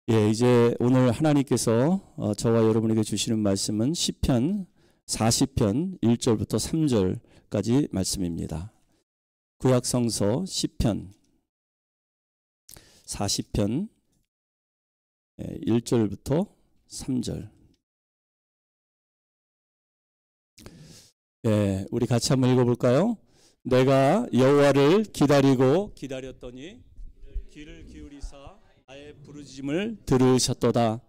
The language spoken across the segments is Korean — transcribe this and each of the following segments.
예, 이제 오늘 하나님께서 저와 여러분에게 주시는 말씀은 시편 40편 1절부터 3절까지 말씀입니다. 구약성서 시편 40편 1절부터 3절. 예, 우리 같이 한번 읽어볼까요? 내가 여호와를 기다렸더니 귀를 기울이사 나의 부르짖음을 들으셨도다.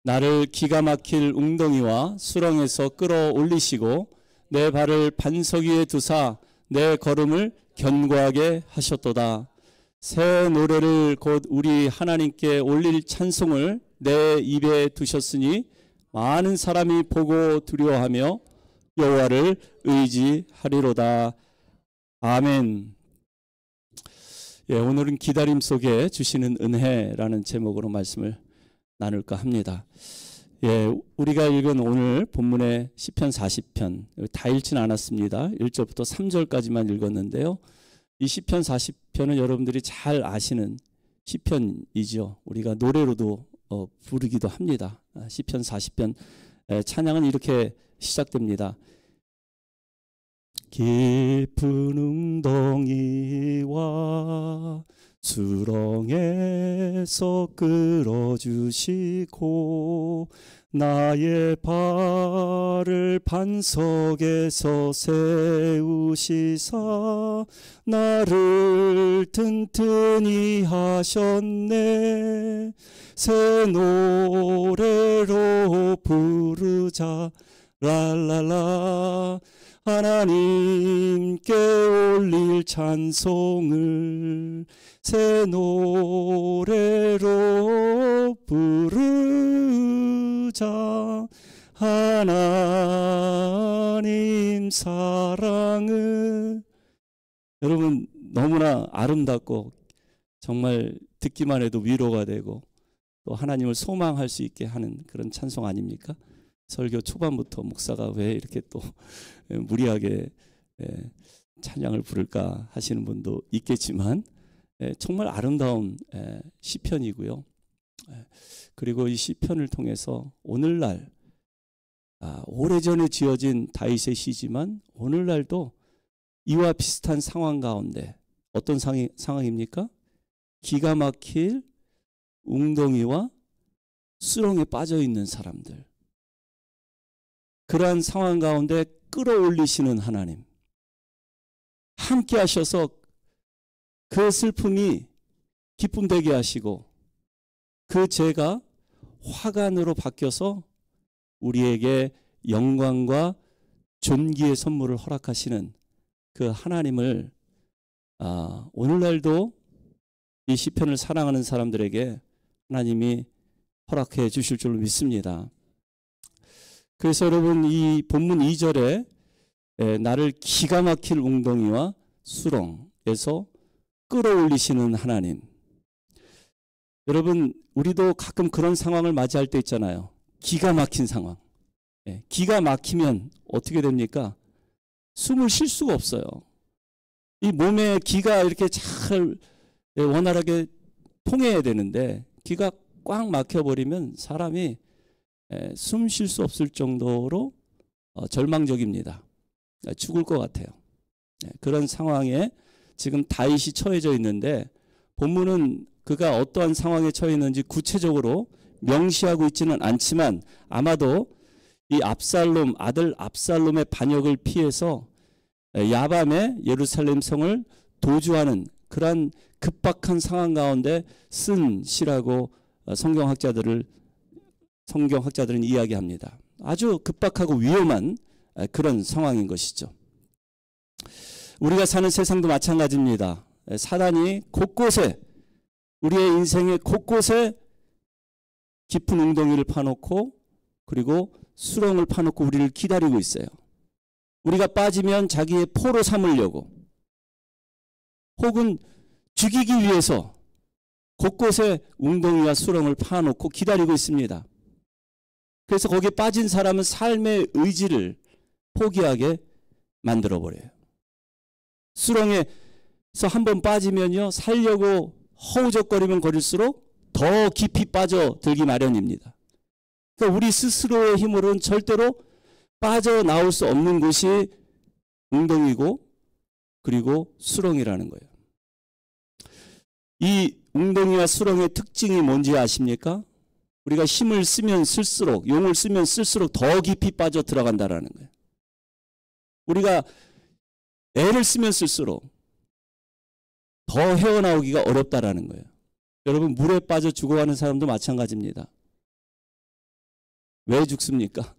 나를 기가 막힐 웅덩이와 수렁에서 끌어올리시고 내 발을 반석 위에 두사 내 걸음을 견고하게 하셨도다. 새 노래를 곧 우리 하나님께 올릴 찬송을 내 입에 두셨으니 많은 사람이 보고 두려워하며 여호와를 의지하리로다. 아멘. 예, 오늘은 기다림 속에 주시는 은혜라는 제목으로 말씀을 나눌까 합니다. 예, 우리가 읽은 오늘 본문의 시편 40편 다 읽지는 않았습니다. 1절부터 3절까지만 읽었는데요. 이 시편 40편은 여러분들이 잘 아시는 시편이죠. 우리가 노래로도 부르기도 합니다. 시편 40편 찬양은 이렇게 시작됩니다. 깊은 웅덩이와 수렁에서 끌어주시고 나의 발을 반석에서 세우시사 나를 튼튼히 하셨네. 새 노래로 부르자 랄랄라. 하나님께 올릴 찬송을 새 노래로 부르자. 하나님 사랑을. 여러분, 너무나 아름답고 정말 듣기만 해도 위로가 되고 또 하나님을 소망할 수 있게 하는 그런 찬송 아닙니까? 설교 초반부터 목사가 왜 이렇게 또 무리하게 찬양을 부를까 하시는 분도 있겠지만 정말 아름다운 시편이고요. 그리고 이 시편을 통해서 오늘날 오래전에 지어진 다윗의 시지만 오늘날도 이와 비슷한 상황 가운데 어떤 상황입니까? 기가 막힐 웅덩이와 수렁에 빠져 있는 사람들, 그러한 상황 가운데 끌어올리시는 하나님, 함께 하셔서 그 슬픔이 기쁨 되게 하시고 그 죄가 화관으로 바뀌어서 우리에게 영광과 존귀의 선물을 허락하시는 그 하나님을 오늘날도 이 시편을 사랑하는 사람들에게 하나님이 허락해 주실 줄로 믿습니다. 그래서 여러분, 이 본문 2절에 나를 기가 막힐 웅덩이와 수렁에서 끌어올리시는 하나님. 여러분, 우리도 가끔 그런 상황을 맞이할 때 있잖아요. 기가 막힌 상황. 기가 막히면 어떻게 됩니까? 숨을 쉴 수가 없어요. 이 몸에 기가 이렇게 잘 원활하게 통해야 되는데 기가 꽉 막혀버리면 사람이 숨 쉴 수 없을 정도로 절망적입니다. 죽을 것 같아요. 그런 상황에 지금 다윗이 처해져 있는데 본문은 그가 어떠한 상황에 처해 있는지 구체적으로 명시하고 있지는 않지만 아마도 이 아들 압살롬의 반역을 피해서 야밤에 예루살렘 성을 도주하는 그러한 급박한 상황 가운데 쓴 시라고 성경학자들은 이야기합니다. 아주 급박하고 위험한 그런 상황인 것이죠. 우리가 사는 세상도 마찬가지입니다. 사단이 곳곳에, 우리의 인생의 곳곳에 깊은 웅덩이를 파놓고 그리고 수렁을 파놓고 우리를 기다리고 있어요. 우리가 빠지면 자기의 포로 삼으려고 혹은 죽이기 위해서 곳곳에 웅덩이와 수렁을 파놓고 기다리고 있습니다. 그래서 거기에 빠진 사람은 삶의 의지를 포기하게 만들어버려요. 수렁에서 한번 빠지면요, 살려고 허우적거리면 거릴수록 더 깊이 빠져들기 마련입니다. 그러니까 우리 스스로의 힘으로는 절대로 빠져나올 수 없는 곳이 웅덩이고 그리고 수렁이라는 거예요. 이 웅덩이와 수렁의 특징이 뭔지 아십니까? 우리가 힘을 쓰면 쓸수록, 용을 쓰면 쓸수록 더 깊이 빠져 들어간다라는 거예요. 우리가 애를 쓰면 쓸수록 더 헤어나오기가 어렵다라는 거예요. 여러분, 물에 빠져 죽어가는 사람도 마찬가지입니다. 왜 죽습니까?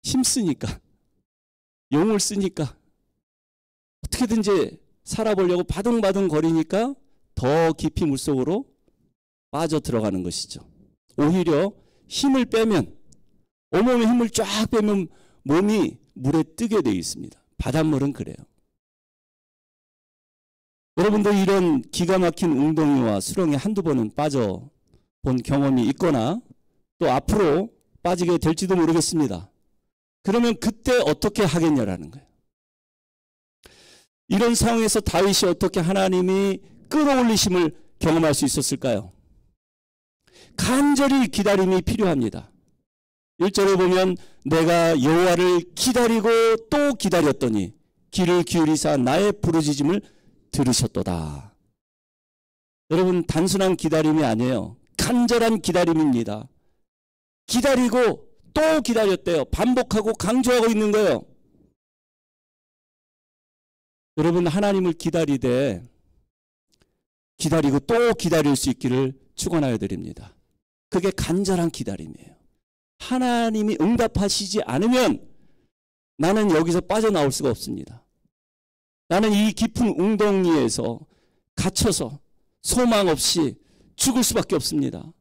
힘쓰니까, 용을 쓰니까, 어떻게든지 살아보려고 바둥바둥 거리니까 더 깊이 물속으로 빠져 들어가는 것이죠. 오히려 힘을 빼면, 온몸에 힘을 쫙 빼면 몸이 물에 뜨게 되어 있습니다. 바닷물은 그래요. 여러분도 이런 기가 막힌 웅덩이와 수렁에 한두 번은 빠져본 경험이 있거나 또 앞으로 빠지게 될지도 모르겠습니다. 그러면 그때 어떻게 하겠냐라는 거예요. 이런 상황에서 다윗이 어떻게 하나님이 끌어올리심을 경험할 수 있었을까요? 간절히 기다림이 필요합니다. 1절에 보면 내가 여호와를 기다리고 또 기다렸더니 귀를 기울이사 나의 부르짖음을 들으셨도다. 여러분, 단순한 기다림이 아니에요. 간절한 기다림입니다. 기다리고 또 기다렸대요. 반복하고 강조하고 있는 거예요. 여러분, 하나님을 기다리되 기다리고 또 기다릴 수 있기를 축원하여 드립니다. 그게 간절한 기다림이에요. 하나님이 응답하시지 않으면 나는 여기서 빠져나올 수가 없습니다. 나는 이 깊은 웅덩이에서 갇혀서 소망 없이 죽을 수밖에 없습니다.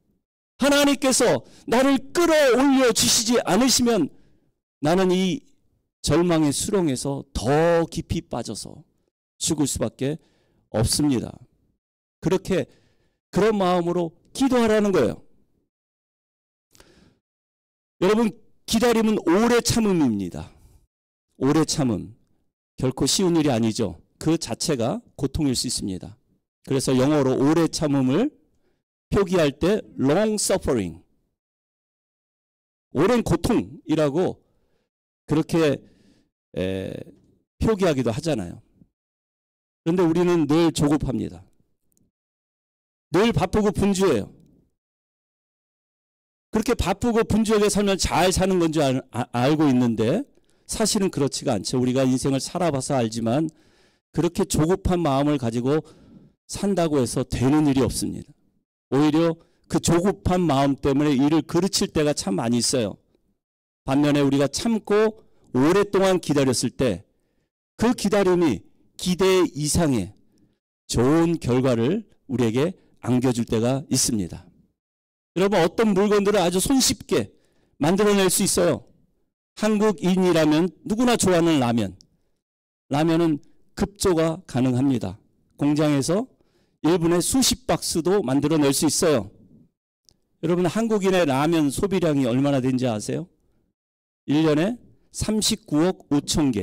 하나님께서 나를 끌어올려 주시지 않으시면 나는 이 절망의 수렁에서 더 깊이 빠져서 죽을 수밖에 없습니다. 그런 마음으로 기도하라는 거예요. 여러분, 기다림은 오래 참음입니다. 오래 참음. 결코 쉬운 일이 아니죠. 그 자체가 고통일 수 있습니다. 그래서 영어로 오래 참음을 표기할 때 long suffering, 오랜 고통이라고 그렇게 표기하기도 하잖아요. 그런데 우리는 늘 조급합니다. 늘 바쁘고 분주해요. 그렇게 바쁘고 분주하게 살면 잘 사는 건 줄 알고 있는데 사실은 그렇지가 않죠. 우리가 인생을 살아봐서 알지만 그렇게 조급한 마음을 가지고 산다고 해서 되는 일이 없습니다. 오히려 그 조급한 마음 때문에 일을 그르칠 때가 참 많이 있어요. 반면에 우리가 참고 오랫동안 기다렸을 때 그 기다림이 기대 이상의 좋은 결과를 우리에게 안겨줄 때가 있습니다. 여러분, 어떤 물건들을 아주 손쉽게 만들어낼 수 있어요. 한국인이라면 누구나 좋아하는 라면. 라면은 급조가 가능합니다. 공장에서 1분에 수십 박스도 만들어낼 수 있어요. 여러분, 한국인의 라면 소비량이 얼마나 되는지 아세요? 1년에 39억 5천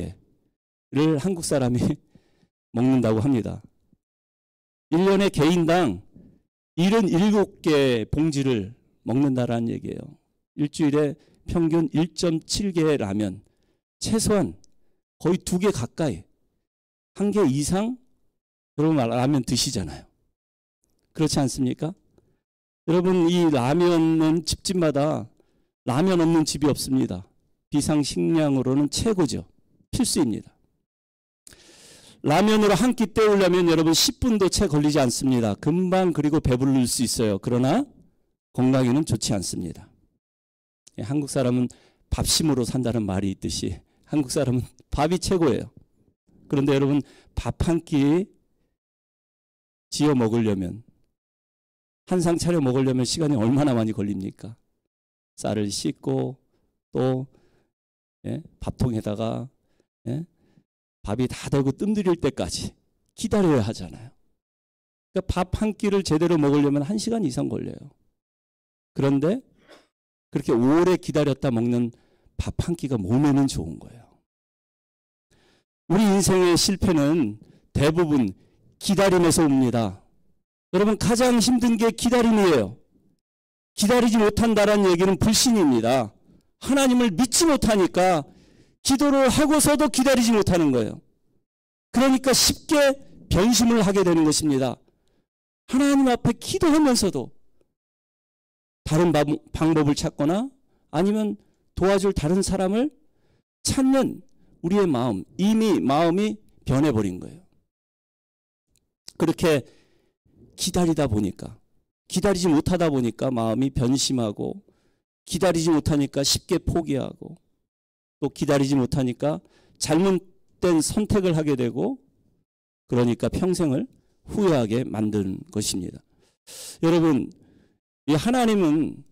개를 한국 사람이 먹는다고 합니다. 1년에 개인당 77개 봉지를 먹는다라는 얘기예요. 일주일에 평균 1.7개의 라면, 최소한 거의 2개 가까이, 1개 이상 여러분 라면 드시잖아요. 그렇지 않습니까? 여러분, 이 라면은 집집마다 라면 없는 집이 없습니다. 비상식량으로는 최고죠. 필수입니다. 라면으로 한 끼 때우려면 여러분 10분도 채 걸리지 않습니다. 금방 그리고 배부를 수 있어요. 그러나 건강에는 좋지 않습니다. 한국 사람은 밥심으로 산다는 말이 있듯이 한국 사람은 밥이 최고예요. 그런데 여러분, 밥 한 끼 지어 먹으려면, 한 상 차려 먹으려면 시간이 얼마나 많이 걸립니까? 쌀을 씻고 또 밥통에다가 밥이 다 되고 뜸들일 때까지 기다려야 하잖아요. 그러니까 밥 한 끼를 제대로 먹으려면 1시간 이상 걸려요. 그런데 그렇게 오래 기다렸다 먹는 밥 한 끼가 몸에는 좋은 거예요. 우리 인생의 실패는 대부분 기다림에서 옵니다. 여러분, 가장 힘든 게 기다림이에요. 기다리지 못한다는 얘기는 불신입니다. 하나님을 믿지 못하니까 기도를 하고서도 기다리지 못하는 거예요. 그러니까 쉽게 변심을 하게 되는 것입니다. 하나님 앞에 기도하면서도 다른 방법을 찾거나 아니면 도와줄 다른 사람을 찾는 우리의 마음, 이미 마음이 변해버린 거예요. 그렇게 기다리다 보니까, 기다리지 못하다 보니까 마음이 변심하고, 기다리지 못하니까 쉽게 포기하고, 또 기다리지 못하니까 잘못된 선택을 하게 되고, 그러니까 평생을 후회하게 만드는 것입니다. 여러분, 이 하나님은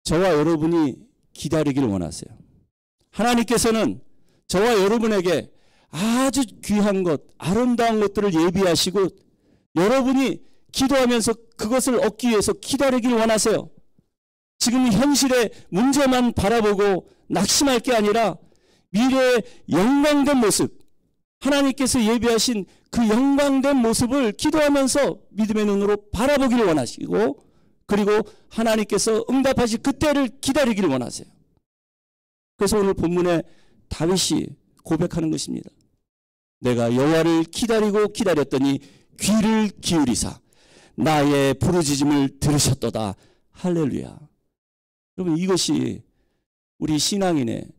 저와 여러분이 기다리기를 원하세요. 하나님께서는 저와 여러분에게 아주 귀한 것, 아름다운 것들을 예비하시고 여러분이 기도하면서 그것을 얻기 위해서 기다리길 원하세요. 지금 현실의 문제만 바라보고 낙심할 게 아니라 미래의 영광된 모습, 하나님께서 예비하신 그 영광된 모습을 기도하면서 믿음의 눈으로 바라보기를 원하시고, 그리고 하나님께서 응답하실 그때를 기다리기를 원하세요. 그래서 오늘 본문에 다윗이 고백하는 것입니다. 내가 여호와를 기다리고 기다렸더니 귀를 기울이사 나의 부르짖음을 들으셨도다. 할렐루야. 여러분, 이것이 우리 신앙인의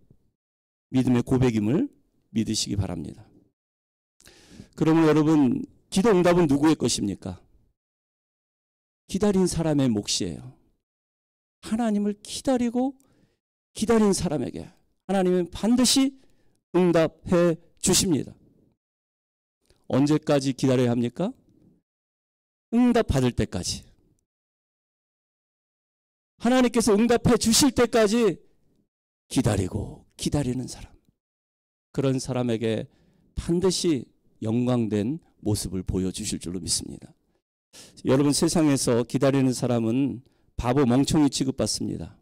믿음의 고백임을 믿으시기 바랍니다. 그러면 여러분, 기도 응답은 누구의 것입니까? 기다린 사람의 몫이에요. 하나님을 기다리고 기다린 사람에게 하나님은 반드시 응답해 주십니다. 언제까지 기다려야 합니까? 응답 받을 때까지. 하나님께서 응답해 주실 때까지 기다리고 기다리는 사람, 그런 사람에게 반드시 영광된 모습을 보여주실 줄로 믿습니다. 여러분, 세상에서 기다리는 사람은 바보, 멍청이 취급받습니다.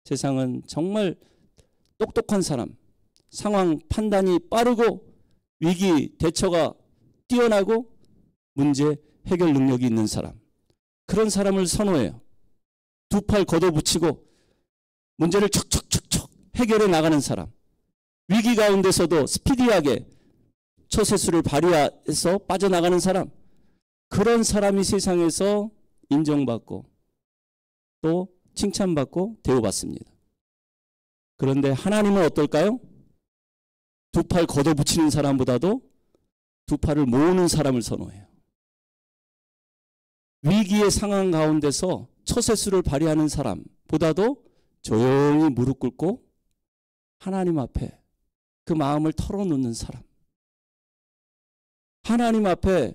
세상은 정말 똑똑한 사람, 상황 판단이 빠르고 위기 대처가 뛰어나고 문제 해결 능력이 있는 사람, 그런 사람을 선호해요. 두 팔 걷어붙이고 문제를 척척척척 해결해 나가는 사람, 위기 가운데서도 스피디하게 처세술을 발휘해서 빠져나가는 사람, 그런 사람이 세상에서 인정받고 또 칭찬받고 대우받습니다. 그런데 하나님은 어떨까요? 두 팔 걷어붙이는 사람보다도 두 팔을 모으는 사람을 선호해요. 위기의 상황 가운데서 처세술을 발휘하는 사람보다도 조용히 무릎 꿇고 하나님 앞에 그 마음을 털어놓는 사람, 하나님 앞에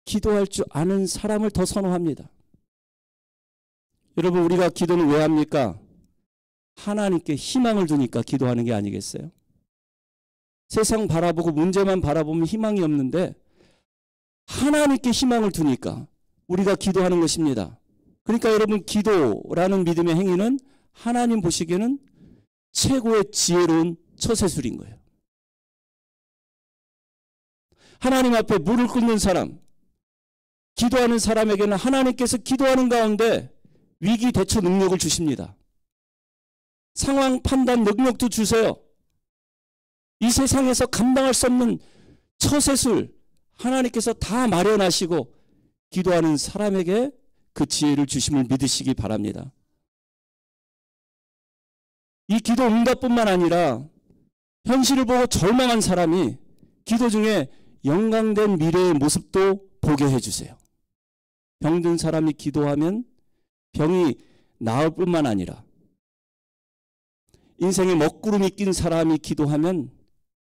기도할 줄 아는 사람을 더 선호합니다. 여러분, 우리가 기도는 왜 합니까? 하나님께 희망을 두니까 기도하는 게 아니겠어요? 세상 바라보고 문제만 바라보면 희망이 없는데 하나님께 희망을 두니까 우리가 기도하는 것입니다. 그러니까 여러분, 기도라는 믿음의 행위는 하나님 보시기에는 최고의 지혜로운 처세술인 거예요. 하나님 앞에 무릎 꿇는 사람, 기도하는 사람에게는 하나님께서 기도하는 가운데 위기 대처 능력을 주십니다. 상황 판단 능력도 주세요. 이 세상에서 감당할 수 없는 처세술 하나님께서 다 마련하시고 기도하는 사람에게 그 지혜를 주심을 믿으시기 바랍니다. 이 기도 응답뿐만 아니라 현실을 보고 절망한 사람이 기도 중에 영광된 미래의 모습도 보게 해주세요. 병든 사람이 기도하면 병이 나을 뿐만 아니라 인생에 먹구름이 낀 사람이 기도하면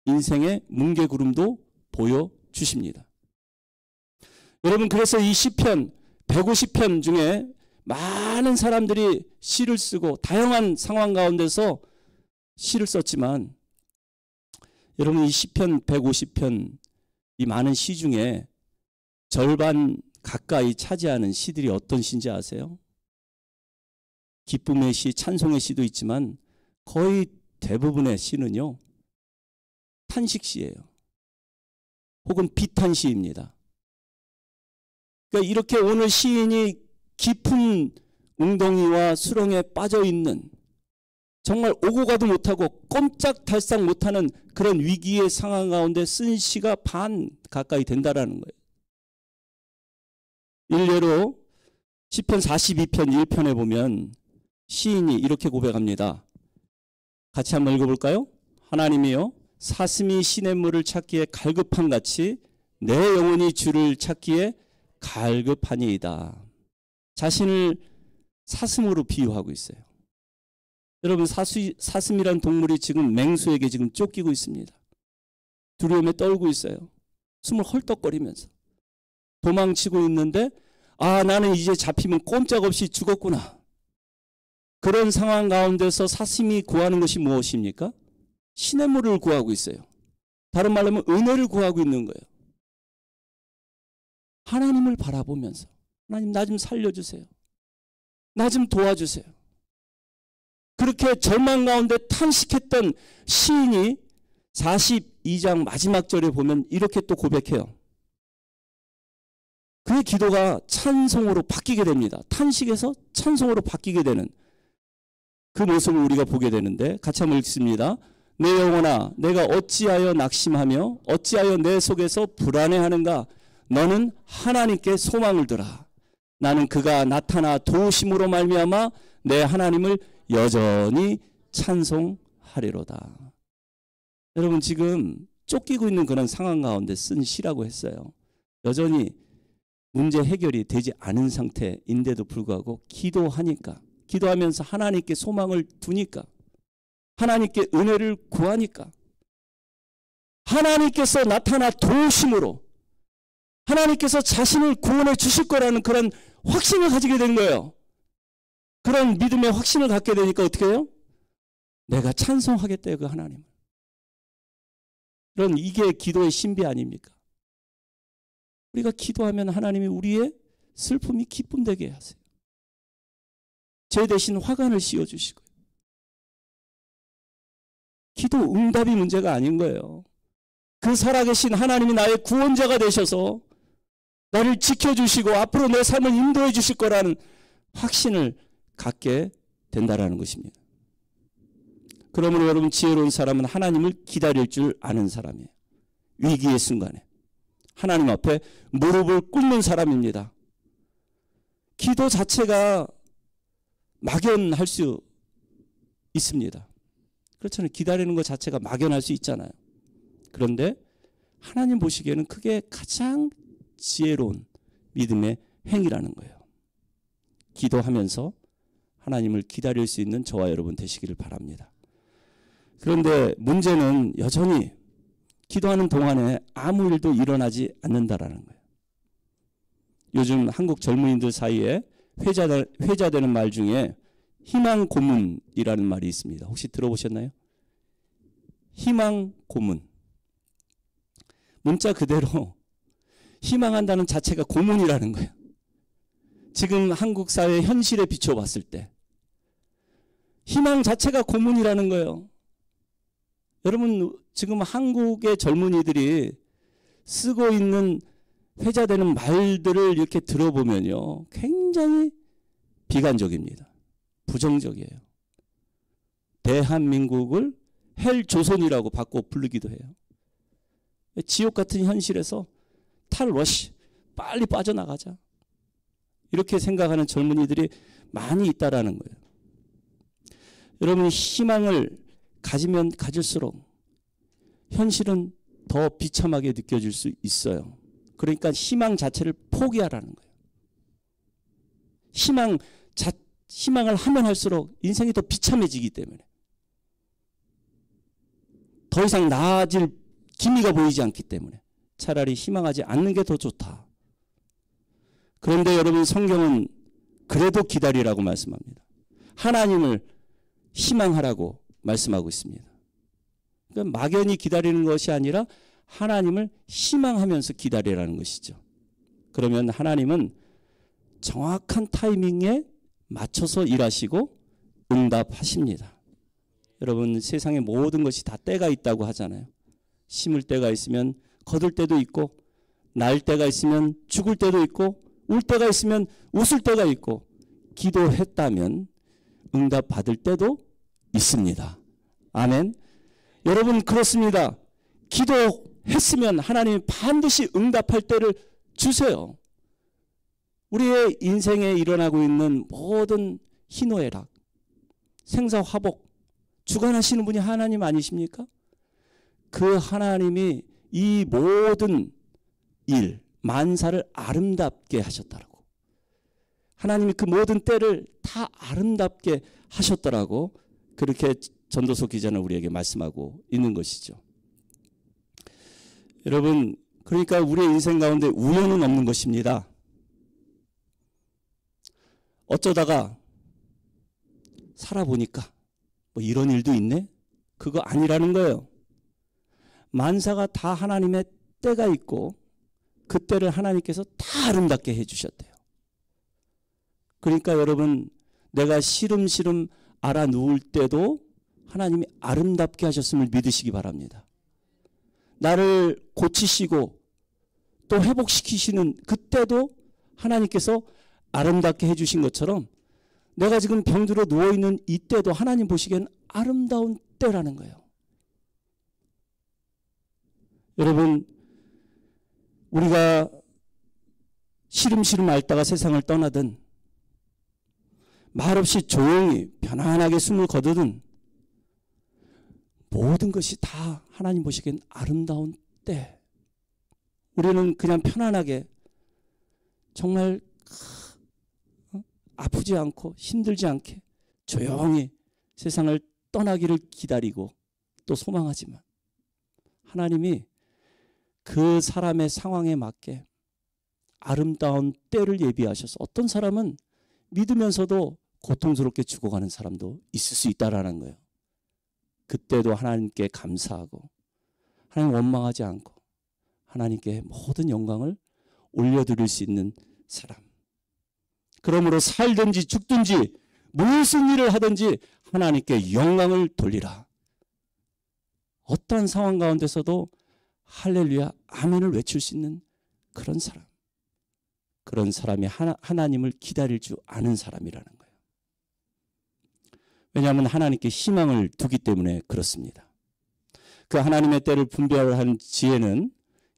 인생의 뭉게구름도 보여주십니다. 여러분, 그래서 이 시편 150편 중에 많은 사람들이 시를 쓰고 다양한 상황 가운데서 시를 썼지만, 여러분, 이 시편 150편 이 많은 시 중에 절반 가까이 차지하는 시들이 어떤 시인지 아세요? 기쁨의 시, 찬송의 시도 있지만 거의 대부분의 시는요, 탄식시예요. 혹은 비탄시입니다. 그러니까 이렇게 오늘 시인이 깊은 웅덩이와 수렁에 빠져 있는, 정말 오고 가도 못하고 꼼짝달싹 못하는 그런 위기의 상황 가운데 쓴 시가 반 가까이 된다라는 거예요. 일례로 시편 42편 1편에 보면 시인이 이렇게 고백합니다. 같이 한번 읽어볼까요? 하나님이여, 사슴이 시냇물을 찾기에 갈급한 같이 내 영혼이 주를 찾기에 갈급하니이다. 자신을 사슴으로 비유하고 있어요. 여러분, 사슴이란 동물이 지금 맹수에게 지금 쫓기고 있습니다. 두려움에 떨고 있어요. 숨을 헐떡거리면서 도망치고 있는데, 아, 나는 이제 잡히면 꼼짝없이 죽었구나. 그런 상황 가운데서 사슴이 구하는 것이 무엇입니까? 시냇물을 구하고 있어요. 다른 말로 하면 은혜를 구하고 있는 거예요. 하나님을 바라보면서, 하나님 나 좀 살려주세요. 나 좀 도와주세요. 그렇게 절망 가운데 탄식했던 시인이 42장 마지막 절에 보면 이렇게 또 고백해요. 그의 기도가 찬송으로 바뀌게 됩니다. 탄식에서 찬송으로 바뀌게 되는 그 모습을 우리가 보게 되는데, 같이 한번 읽습니다. 내 영혼아, 내가 어찌하여 낙심하며 어찌하여 내 속에서 불안해하는가? 너는 하나님께 소망을 두라. 나는 그가 나타나 도우심으로 말미암아 내 하나님을 여전히 찬송하리로다. 여러분, 지금 쫓기고 있는 그런 상황 가운데 쓴 시라고 했어요. 여전히 문제 해결이 되지 않은 상태인데도 불구하고 기도하면서 하나님께 소망을 두니까, 하나님께 은혜를 구하니까, 하나님께서 나타나 도우심으로 하나님께서 자신을 구원해 주실 거라는 그런 확신을 가지게 된 거예요. 그런 믿음의 확신을 갖게 되니까 어떻게 해요? 내가 찬송하겠대요, 그 하나님을. 그런, 이게 기도의 신비 아닙니까? 우리가 기도하면 하나님이 우리의 슬픔이 기쁨되게 하세요. 제 대신 화관을 씌워주시고요. 기도 응답이 문제가 아닌 거예요. 그 살아계신 하나님이 나의 구원자가 되셔서 나를 지켜주시고 앞으로 내 삶을 인도해 주실 거라는 확신을 갖게 된다라는 것입니다. 그러므로 여러분, 지혜로운 사람은 하나님을 기다릴 줄 아는 사람이에요. 위기의 순간에 하나님 앞에 무릎을 꿇는 사람입니다. 기도 자체가 막연할 수 있습니다. 그렇잖아요. 기다리는 것 자체가 막연할 수 있잖아요. 그런데 하나님 보시기에는 그게 가장 지혜로운 믿음의 행위라는 거예요. 기도하면서 하나님을 기다릴 수 있는 저와 여러분 되시기를 바랍니다. 그런데 문제는 여전히 기도하는 동안에 아무 일도 일어나지 않는다라는 거예요. 요즘 한국 젊은이들 사이에 회자되는 말 중에 희망 고문이라는 말이 있습니다. 혹시 들어보셨나요? 희망 고문. 문자 그대로 희망한다는 자체가 고문이라는 거예요. 지금 한국 사회 현실에 비춰봤을 때 희망 자체가 고문이라는 거예요. 여러분, 지금 한국의 젊은이들이 쓰고 있는 회자되는 말들을 이렇게 들어보면요, 굉장히 비관적입니다. 부정적이에요. 대한민국을 헬조선이라고 바꿔 부르기도 해요. 지옥 같은 현실에서 탈러시, 빨리 빠져나가자, 이렇게 생각하는 젊은이들이 많이 있다라는 거예요. 여러분이 희망을 가지면 가질수록 현실은 더 비참하게 느껴질 수 있어요. 그러니까 희망 자체를 포기하라는 거예요. 희망을 하면 할수록 인생이 더 비참해지기 때문에 더 이상 나아질 기미가 보이지 않기 때문에 차라리 희망하지 않는 게 더 좋다. 그런데 여러분, 성경은 그래도 기다리라고 말씀합니다. 하나님을 희망하라고 말씀하고 있습니다. 그러니까 막연히 기다리는 것이 아니라 하나님을 희망하면서 기다리라는 것이죠. 그러면 하나님은 정확한 타이밍에 맞춰서 일하시고 응답하십니다. 여러분, 세상의 모든 것이 다 때가 있다고 하잖아요. 심을 때가 있으면 거둘 때도 있고, 날 때가 있으면 죽을 때도 있고, 울 때가 있으면 웃을 때가 있고, 기도했다면 응답 받을 때도 있습니다. 아멘. 여러분, 그렇습니다. 기도했으면 하나님이 반드시 응답할 때를 주세요. 우리의 인생에 일어나고 있는 모든 희노애락, 생사화복 주관하시는 분이 하나님 아니십니까? 그 하나님이 이 모든 일, 만사를 아름답게 하셨다라고. 하나님이 그 모든 때를 다 아름답게 하셨더라고. 그렇게 전도서 기자는 우리에게 말씀하고 있는 것이죠. 여러분, 그러니까 우리의 인생 가운데 우연은 없는 것입니다. 어쩌다가 살아보니까 뭐 이런 일도 있네? 그거 아니라는 거예요. 만사가 다 하나님의 때가 있고 그 때를 하나님께서 다 아름답게 해주셨대요. 그러니까 여러분, 내가 시름시름 알아 누울 때도 하나님이 아름답게 하셨음을 믿으시기 바랍니다. 나를 고치시고 또 회복시키시는 그때도 하나님께서 아름답게 해주신 것처럼 내가 지금 병들어 누워있는 이때도 하나님 보시기엔 아름다운 때라는 거예요. 여러분, 우리가 시름시름 앓다가 세상을 떠나든 말없이 조용히 편안하게 숨을 거두든 모든 것이 다 하나님 보시기엔 아름다운 때. 우리는 그냥 편안하게 정말 아프지 않고 힘들지 않게 조용히 세상을 떠나기를 기다리고 또 소망하지만 하나님이 그 사람의 상황에 맞게 아름다운 때를 예비하셔서 어떤 사람은 믿으면서도 고통스럽게 죽어가는 사람도 있을 수 있다라는 거예요. 그때도 하나님께 감사하고 하나님 원망하지 않고 하나님께 모든 영광을 올려드릴 수 있는 사람. 그러므로 살든지 죽든지 무슨 일을 하든지 하나님께 영광을 돌리라. 어떠한 상황 가운데서도 할렐루야 아멘을 외칠 수 있는 그런 사람. 그런 사람이 하나님을 기다릴 줄 아는 사람이라는 거예요. 왜냐하면 하나님께 희망을 두기 때문에 그렇습니다. 그 하나님의 때를 분별한 지혜는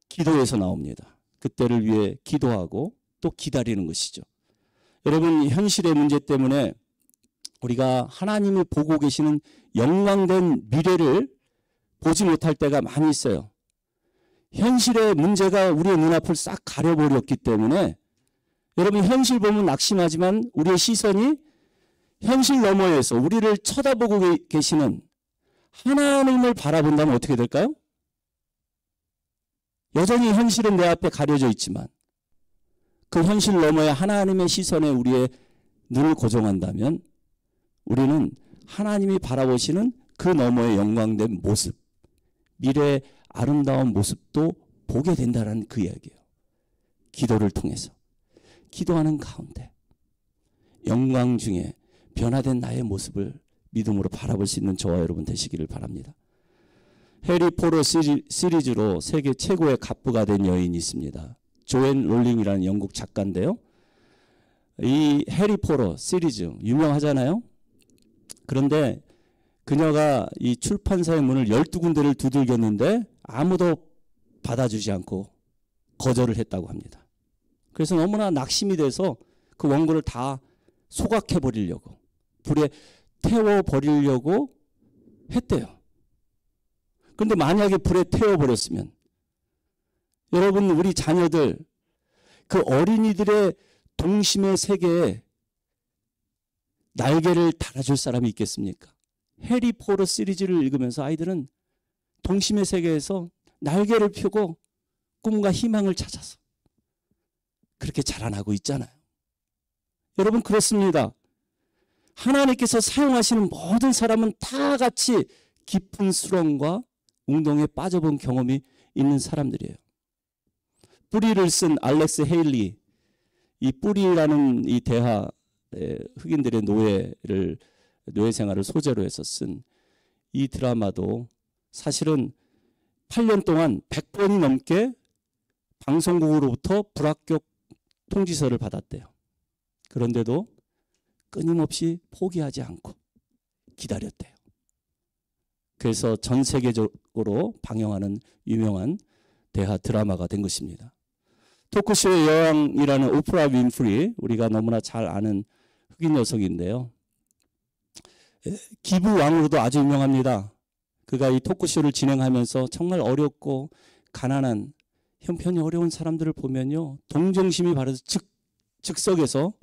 기도에서 나옵니다. 그 때를 위해 기도하고 또 기다리는 것이죠. 여러분, 현실의 문제 때문에 우리가 하나님이 보고 계시는 영광된 미래를 보지 못할 때가 많이 있어요. 현실의 문제가 우리의 눈앞을 싹 가려버렸기 때문에 여러분, 현실 보면 낙심하지만 우리의 시선이 현실 너머에서 우리를 쳐다보고 계시는 하나님을 바라본다면 어떻게 될까요? 여전히 현실은 내 앞에 가려져 있지만 그 현실 너머에 하나님의 시선에 우리의 눈을 고정한다면 우리는 하나님이 바라보시는 그 너머의 영광된 모습, 미래의 아름다운 모습도 보게 된다는 그 이야기예요. 기도를 통해서. 기도하는 가운데 영광 중에 변화된 나의 모습을 믿음으로 바라볼 수 있는 저와 여러분 되시기를 바랍니다. 해리 포터 시리즈로 세계 최고의 갑부가 된 여인이 있습니다. 조앤 롤링이라는 영국 작가인데요. 이 해리 포터 시리즈 유명하잖아요. 그런데 그녀가 이 출판사의 문을 12군데를 두들겼는데 아무도 받아주지 않고 거절을 했다고 합니다. 그래서 너무나 낙심이 돼서 그 원고를 다 소각해버리려고, 불에 태워버리려고 했대요. 그런데 만약에 불에 태워버렸으면 여러분, 우리 자녀들, 그 어린이들의 동심의 세계에 날개를 달아줄 사람이 있겠습니까? 해리 포터 시리즈를 읽으면서 아이들은 동심의 세계에서 날개를 펴고 꿈과 희망을 찾아서 그렇게 자라나고 있잖아요. 여러분, 그렇습니다. 하나님께서 사용하시는 모든 사람은 다 같이 깊은 수렁과 운동에 빠져본 경험이 있는 사람들이에요. 뿌리를 쓴 알렉스 헤일리, 이 뿌리라는 이 대하 흑인들의 노예 생활을 소재로 해서 쓴 이 드라마도 사실은 8년 동안 100번이 넘게 방송국으로부터 불합격 통지서를 받았대요. 그런데도 끊임없이 포기하지 않고 기다렸대요. 그래서 전 세계적으로 방영하는 유명한 대하 드라마가 된 것입니다. 토크쇼의 여왕이라는 오프라 윈프리, 우리가 너무나 잘 아는 흑인 여성인데요. 기부왕으로도 아주 유명합니다. 그가 이 토크쇼를 진행하면서 정말 어렵고 가난한 형편이 어려운 사람들을 보면요, 동정심이 바라서 즉석에서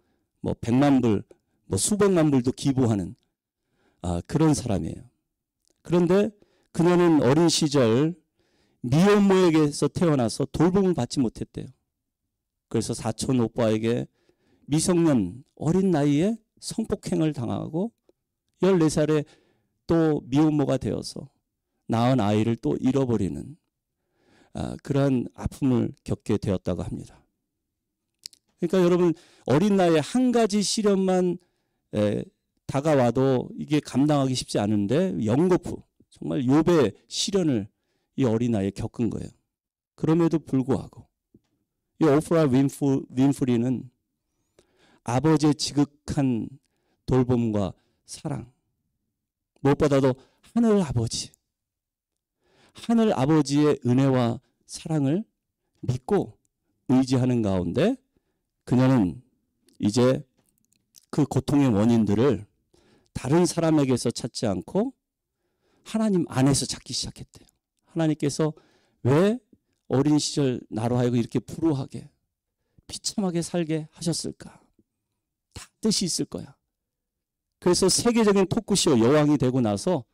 뭐 100만 불, 뭐 수백만 불도 기부하는 그런 사람이에요. 그런데 그녀는 어린 시절 미혼모에게서 태어나서 돌봄을 받지 못했대요. 그래서 사촌 오빠에게 미성년 어린 나이에 성폭행을 당하고 14살에 또 미혼모가 되어서 낳은 아이를 또 잃어버리는 그러한 아픔을 겪게 되었다고 합니다. 그러니까 여러분, 어린 나이에 한 가지 시련만 다가와도 이게 감당하기 쉽지 않은데 연거푸, 정말 욥의 시련을 이 어린 나이에 겪은 거예요. 그럼에도 불구하고 이 오프라 윈프리는 아버지의 지극한 돌봄과 사랑, 무엇보다도 하늘 아버지의 은혜와 사랑을 믿고 의지하는 가운데 그녀는 이제 그 고통의 원인들을 다른 사람에게서 찾지 않고 하나님 안에서 찾기 시작했대요. 하나님께서 왜 어린 시절 나로 하여금 이렇게 불우하게 비참하게 살게 하셨을까? 다 뜻이 있을 거야. 그래서 세계적인 토크쇼 여왕이 되고 나서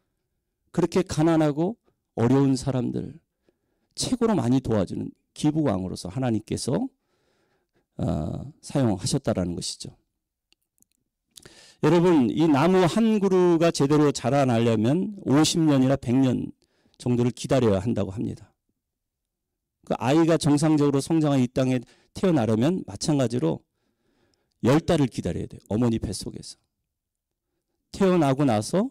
그렇게 가난하고 어려운 사람들 최고로 많이 도와주는 기부왕으로서 하나님께서 사용하셨다라는 것이죠. 여러분, 이 나무 한 그루가 제대로 자라나려면 50년이나 100년 정도를 기다려야 한다고 합니다. 그 아이가 정상적으로 성장한 이 땅에 태어나려면 마찬가지로 10달을 기다려야 돼요. 어머니 뱃속에서. 태어나고 나서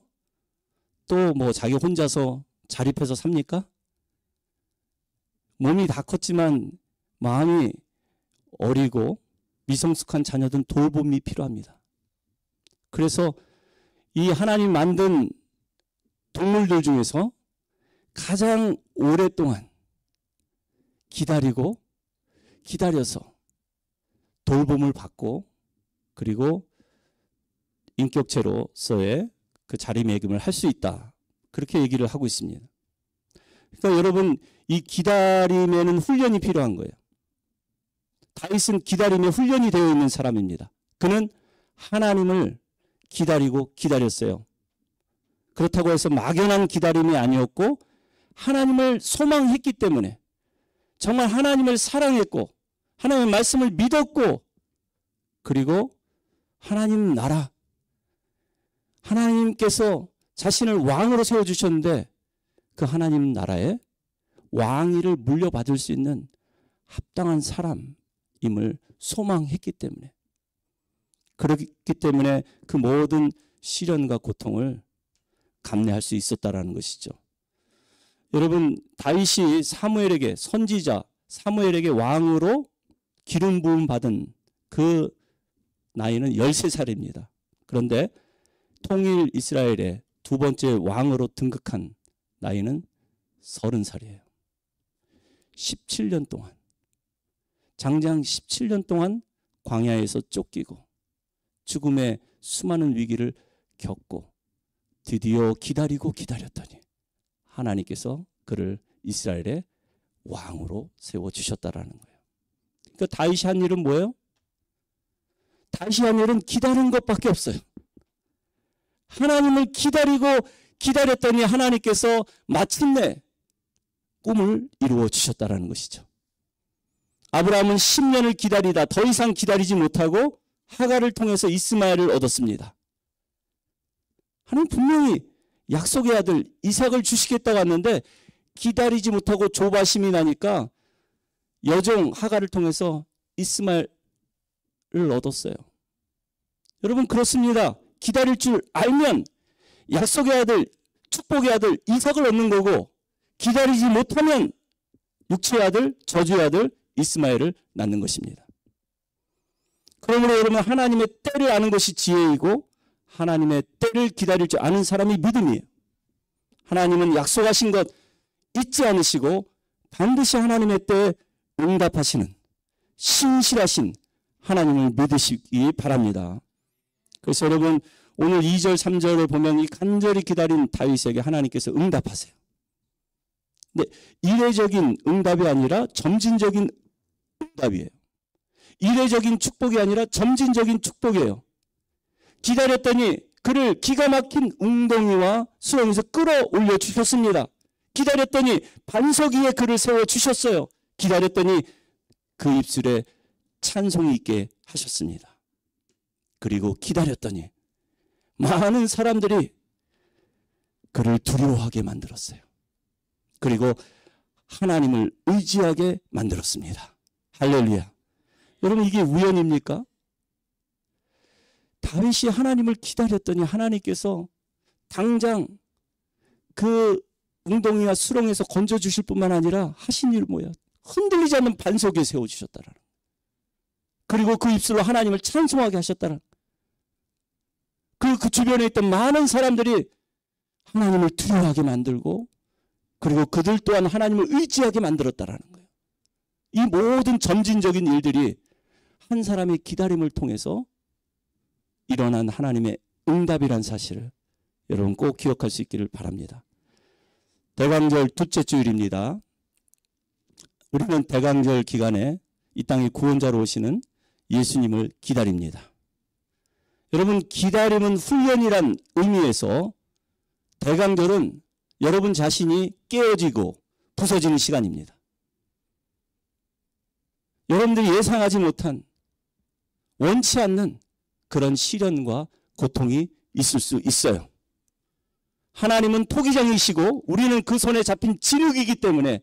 또 뭐 자기 혼자서 자립해서 삽니까? 몸이 다 컸지만 마음이 어리고 미성숙한 자녀들은 돌봄이 필요합니다. 그래서 이 하나님 만든 동물들 중에서 가장 오랫동안 기다려서 돌봄을 받고 그리고 인격체로서의 그 자리매김을 할 수 있다. 그렇게 얘기를 하고 있습니다. 그러니까 여러분, 이 기다림에는 훈련이 필요한 거예요. 다윗은 기다림에 훈련이 되어 있는 사람입니다. 그는 하나님을 기다렸어요. 그렇다고 해서 막연한 기다림이 아니었고 하나님을 소망했기 때문에 정말 하나님을 사랑했고 하나님의 말씀을 믿었고 그리고 하나님 나라, 하나님께서 자신을 왕으로 세워주셨는데 그 하나님 나라에 왕위를 물려받을 수 있는 합당한 사람임을 소망했기 때문에, 그렇기 때문에 그 모든 시련과 고통을 감내할 수 있었다라는 것이죠. 여러분, 다윗이 사무엘에게, 선지자 사무엘에게 왕으로 기름 부음 받은 그 나이는 13살입니다. 그런데 통일 이스라엘의 두 번째 왕으로 등극한 나이는 30살이에요. 17년 동안, 장장 17년 동안 광야에서 쫓기고 죽음의 수많은 위기를 겪고 드디어 기다렸더니 하나님께서 그를 이스라엘의 왕으로 세워주셨다라는 거예요. 그러니까 다윗이 한 일은 뭐예요? 다윗이 한 일은 기다린 것밖에 없어요. 하나님을 기다렸더니 하나님께서 마침내 꿈을 이루어 주셨다라는 것이죠. 아브라함은 10년을 기다리다 더 이상 기다리지 못하고 하갈을 통해서 이스마엘을 얻었습니다. 하나님 분명히 약속의 아들 이삭을 주시겠다고 했는데 기다리지 못하고 조바심이 나니까 여종 하갈을 통해서 이스마엘을 얻었어요. 여러분, 그렇습니다. 기다릴 줄 알면 약속의 아들, 축복의 아들 이삭을 얻는 거고, 기다리지 못하면 육체의 아들, 저주의 아들 이스마엘을 낳는 것입니다. 그러므로 여러분, 하나님의 때를 아는 것이 지혜이고 하나님의 때를 기다릴 줄 아는 사람이 믿음이에요. 하나님은 약속하신 것 잊지 않으시고 반드시 하나님의 때에 응답하시는 신실하신 하나님을 믿으시기 바랍니다. 그래서 여러분, 오늘 2절 3절을 보면 이 간절히 기다린 다윗에게 하나님께서 응답하세요. 근데 이례적인 응답이 아니라 점진적인 응답이에요. 이례적인 축복이 아니라 점진적인 축복이에요. 기다렸더니 그를 기가 막힌 웅덩이와 수렁에서 끌어올려 주셨습니다. 기다렸더니 반석 위에 그를 세워주셨어요. 기다렸더니 그 입술에 찬송이 있게 하셨습니다. 그리고 기다렸더니 많은 사람들이 그를 두려워하게 만들었어요. 그리고 하나님을 의지하게 만들었습니다. 할렐루야. 여러분, 이게 우연입니까? 다윗이 하나님을 기다렸더니 하나님께서 당장 그 웅덩이와 수렁에서 건져주실 뿐만 아니라 하신 일 뭐야? 흔들리지 않는 반석에 세워주셨다라는. 그리고 그 입술로 하나님을 찬송하게 하셨다라는. 그 주변에 있던 많은 사람들이 하나님을 두려워하게 만들고 그리고 그들 또한 하나님을 의지하게 만들었다라는 거예요. 이 모든 점진적인 일들이 한 사람의 기다림을 통해서 일어난 하나님의 응답이란 사실을 여러분 꼭 기억할 수 있기를 바랍니다. 대강절 둘째 주일입니다. 우리는 대강절 기간에 이 땅에 구원자로 오시는 예수님을 기다립니다. 여러분, 기다림은 훈련이란 의미에서 대강절은 여러분 자신이 깨어지고 부서지는 시간입니다. 여러분들이 예상하지 못한, 원치 않는 그런 시련과 고통이 있을 수 있어요. 하나님은 토기장이시고 우리는 그 손에 잡힌 진흙이기 때문에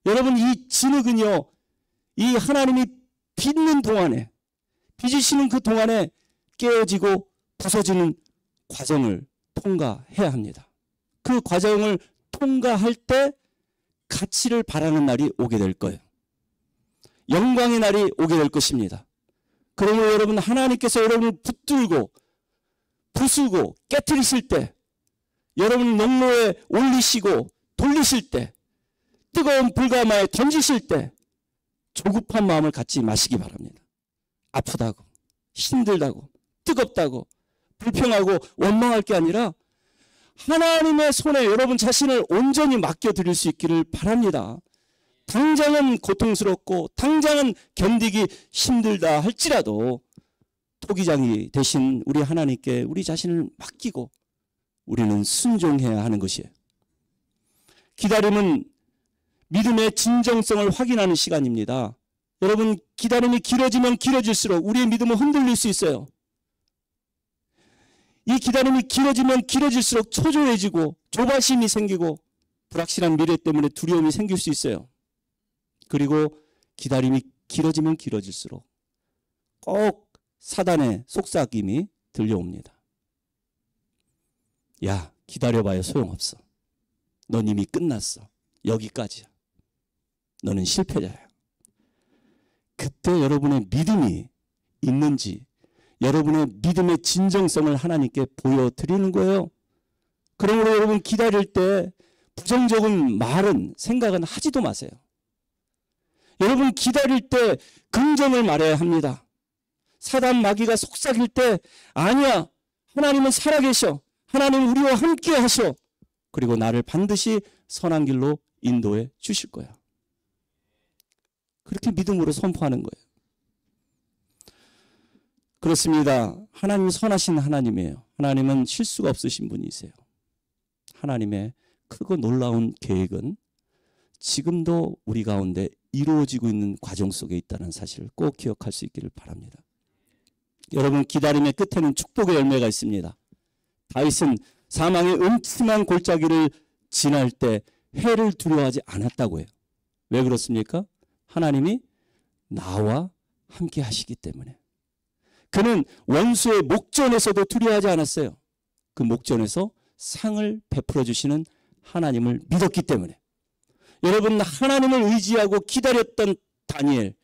여러분, 이 진흙은요, 이 하나님이 빚는 동안에, 빚으시는 그 동안에 깨어지고 부서지는 과정을 통과해야 합니다. 그 과정을 통과할 때 가치를 바라는 날이 오게 될 거예요. 영광의 날이 오게 될 것입니다. 그러므로 여러분, 하나님께서 여러분을 붙들고 부수고 깨트리실 때, 여러분 농로에 올리시고 돌리실 때, 뜨거운 불가마에 던지실 때 조급한 마음을 갖지 마시기 바랍니다. 아프다고, 힘들다고, 뜨겁다고, 불평하고 원망할 게 아니라 하나님의 손에 여러분 자신을 온전히 맡겨드릴 수 있기를 바랍니다. 당장은 고통스럽고 당장은 견디기 힘들다 할지라도 토기장이 되신 우리 하나님께 우리 자신을 맡기고 우리는 순종해야 하는 것이에요. 기다림은 믿음의 진정성을 확인하는 시간입니다. 여러분, 기다림이 길어지면 길어질수록 우리의 믿음은 흔들릴 수 있어요. 이 기다림이 길어지면 길어질수록 초조해지고 조바심이 생기고 불확실한 미래 때문에 두려움이 생길 수 있어요. 그리고 기다림이 길어지면 길어질수록 꼭 사단의 속삭임이 들려옵니다. 야, 기다려봐야 소용없어. 넌 이미 끝났어. 여기까지야. 너는 실패자야. 그때 여러분의 믿음이 있는지, 여러분의 믿음의 진정성을 하나님께 보여드리는 거예요. 그러므로 여러분, 기다릴 때 부정적인 말은, 생각은 하지도 마세요. 여러분, 기다릴 때 긍정을 말해야 합니다. 사단 마귀가 속삭일 때, 아니야, 하나님은 살아계셔. 하나님은 우리와 함께 하셔. 그리고 나를 반드시 선한 길로 인도해 주실 거야. 그렇게 믿음으로 선포하는 거예요. 그렇습니다. 하나님은 선하신 하나님이에요. 하나님은 실수가 없으신 분이세요. 하나님의 크고 놀라운 계획은 지금도 우리 가운데 이루어지고 있는 과정 속에 있다는 사실을 꼭 기억할 수 있기를 바랍니다. 여러분, 기다림의 끝에는 축복의 열매가 있습니다. 다윗은 사망의 음침한 골짜기를 지날 때 해를 두려워하지 않았다고 해요. 왜 그렇습니까? 하나님이 나와 함께 하시기 때문에. 그는 원수의 목전에서도 두려워하지 않았어요. 그 목전에서 상을 베풀어 주시는 하나님을 믿었기 때문에. 여러분, 하나님을 의지하고 기다렸던 다니엘,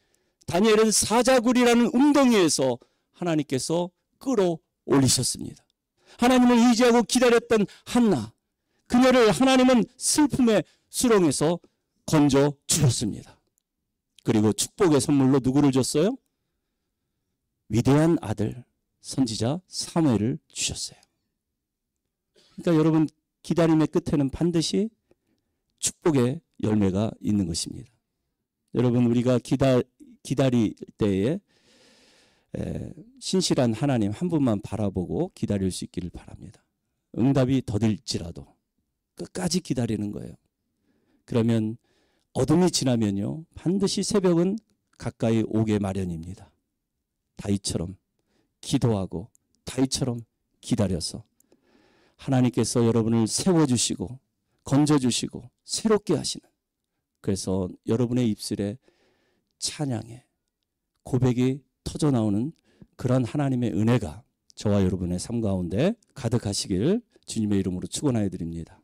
다니엘은 사자굴이라는 웅덩이에서 하나님께서 끌어올리셨습니다. 하나님을 의지하고 기다렸던 한나, 그녀를 하나님은 슬픔의 수렁에서 건져 주셨습니다. 그리고 축복의 선물로 누구를 줬어요? 위대한 아들 선지자 사무엘을 주셨어요. 그러니까 여러분, 기다림의 끝에는 반드시 축복의 열매가 있는 것입니다. 여러분, 우리가 기다릴 때에 신실한 하나님 한 분만 바라보고 기다릴 수 있기를 바랍니다. 응답이 더딜지라도 끝까지 기다리는 거예요. 그러면 어둠이 지나면요, 반드시 새벽은 가까이 오게 마련입니다. 다윗처럼 기도하고 다윗처럼 기다려서 하나님께서 여러분을 세워주시고 건져주시고 새롭게 하시는, 그래서 여러분의 입술에 찬양의 고백이 터져나오는 그런 하나님의 은혜가 저와 여러분의 삶 가운데 가득하시길 주님의 이름으로 축원하여 드립니다.